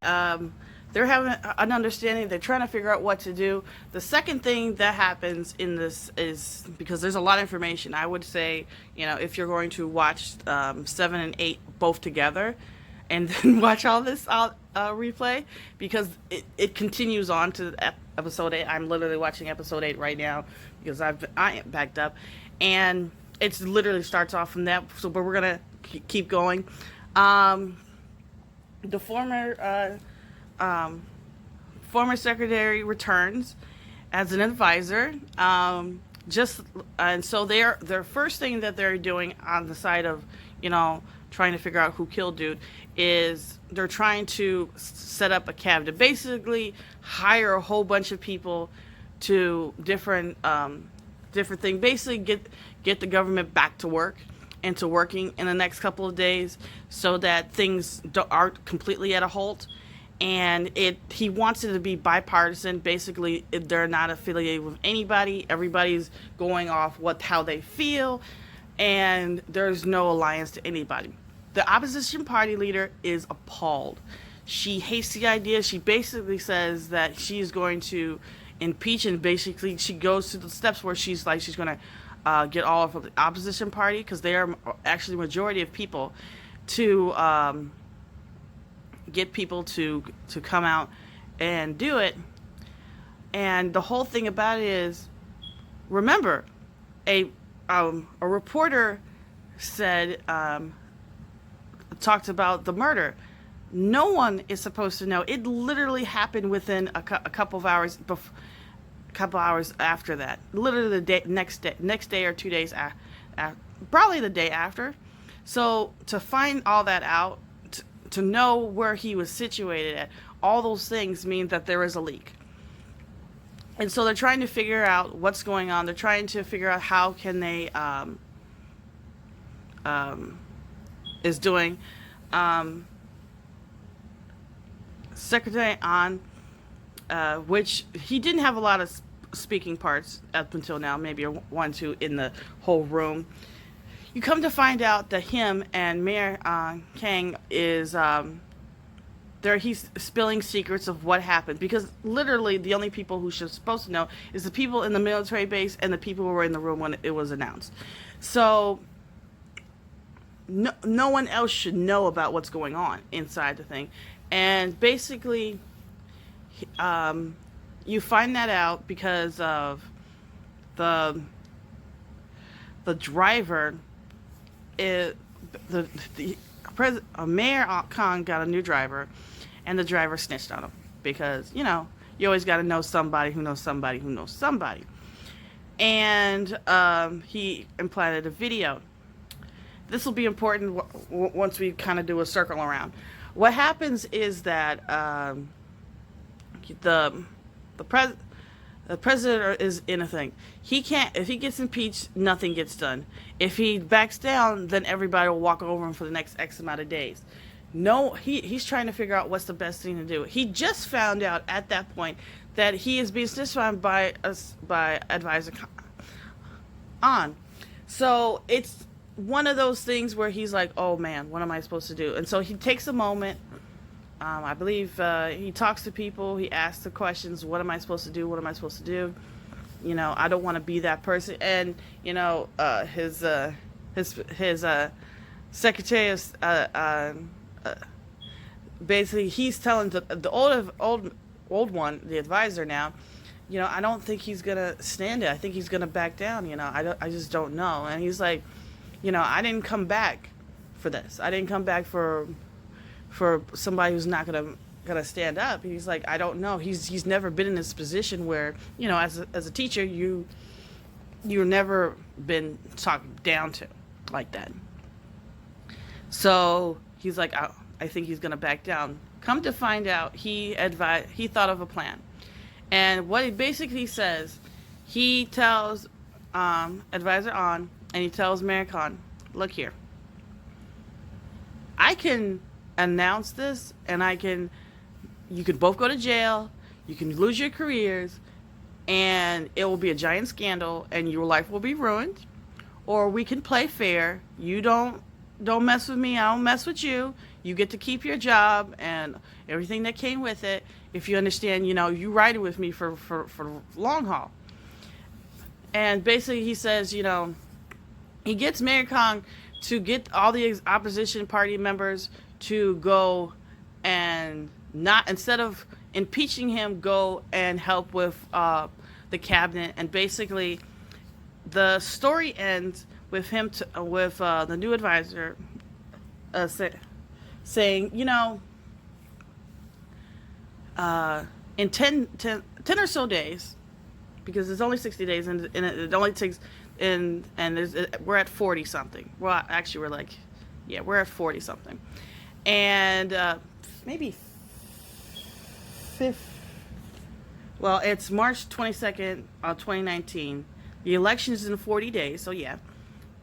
they're having an understanding. They're trying to figure out what to do. The second thing that happens in this is, because there's a lot of information, I would say, if you're going to watch 7 and 8 both together, and then watch all this replay, because it continues on to episode 8. I'm literally watching episode 8 right now because I am backed up, and it literally starts off from that. So, but we're gonna keep going. The former secretary returns as an advisor. And so their first thing that they're doing on the side of trying to figure out who killed dude is they're trying to set up a cabinet, basically hire a whole bunch of people to different things, basically get the government back to work and to working in the next couple of days, so that things aren't completely at a halt. And he wants it to be bipartisan. Basically, they're not affiliated with anybody. Everybody's going off how they feel, and there's no alliance to anybody. The opposition party leader is appalled. She hates the idea. She basically says that she's going to impeach, and basically she goes to the steps where she's going to get all of the opposition party, because they are actually majority of people, to get people to come out and do it. And the whole thing about it is, remember, a reporter said, talked about the murder. No one is supposed to know. It literally happened within a couple of hours after that. Literally the next day or 2 days probably the day after. So to find all that out, to know where he was situated at, all those things mean that there is a leak. And so they're trying to figure out what's going on. They're trying to figure out how can they is doing. Secretary Ahn, which he didn't have a lot of speaking parts up until now, maybe one, two in the whole room. You come to find out that him and Mayor Kang is he's spilling secrets of what happened, because literally the only people who should supposed to know is the people in the military base and the people who were in the room when it was announced. So no one else should know about what's going on inside the thing. And basically, you find that out because of the driver. Mayor Khan got a new driver, and the driver snitched on him, because you always got to know somebody who knows somebody who knows somebody. And he implanted a video. This will be important once we kind of do a circle around. What happens is that the president is in a thing. He can't, if he gets impeached, nothing gets done. If he backs down, then everybody will walk over him for the next X amount of days. No, he's trying to figure out what's the best thing to do. He just found out at that point that he is being snitched on by Advisor Ahn. So it's one of those things where he's like, oh man, what am I supposed to do? And so he takes a moment. I believe he talks to people. He asks the questions. What am I supposed to do? What am I supposed to do? I don't want to be that person. And his secretary of basically, he's telling the old one, the advisor now, I don't think he's gonna stand it. I think he's gonna back down. I just don't know. And he's like, I didn't come back for this. I didn't come back for somebody who's not gonna stand up. He's like, I don't know. He's never been in this position where, as a teacher, you're never been talked down to like that. So he's like, I think he's gonna back down. Come to find out, he thought of a plan. And what he basically says, he tells Advisor Ahn, and he tells Mayor Khan, look here, I can announce this, and you could both go to jail, you can lose your careers, and it will be a giant scandal, and your life will be ruined. Or we can play fair. You don't mess with me, I don't mess with you. you get to keep your job and everything that came with it if you understand, you riding with me for long haul. And basically he says, he gets Mayor Kong to get all the opposition party members to go and not, instead of impeaching him, go and help with the cabinet. And basically the story ends with him with the new advisor saying, in 10 or so days, because it's only 60 days, and it only takes, we're at 40 something. Well, actually, we're at 40 something, and maybe fifth. Well, it's March 22nd, 2019. The election is in 40 days, so yeah.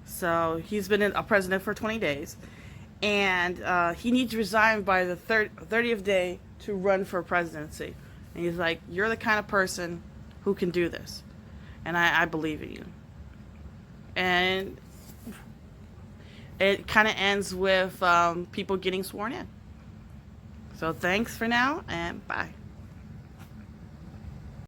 So he's been a president for 20 days, and he needs to resign by the 30th day to run for presidency. And he's like, "You're the kind of person who can do this, and I believe in you." And it kind of ends with people getting sworn in. So thanks for now, and bye.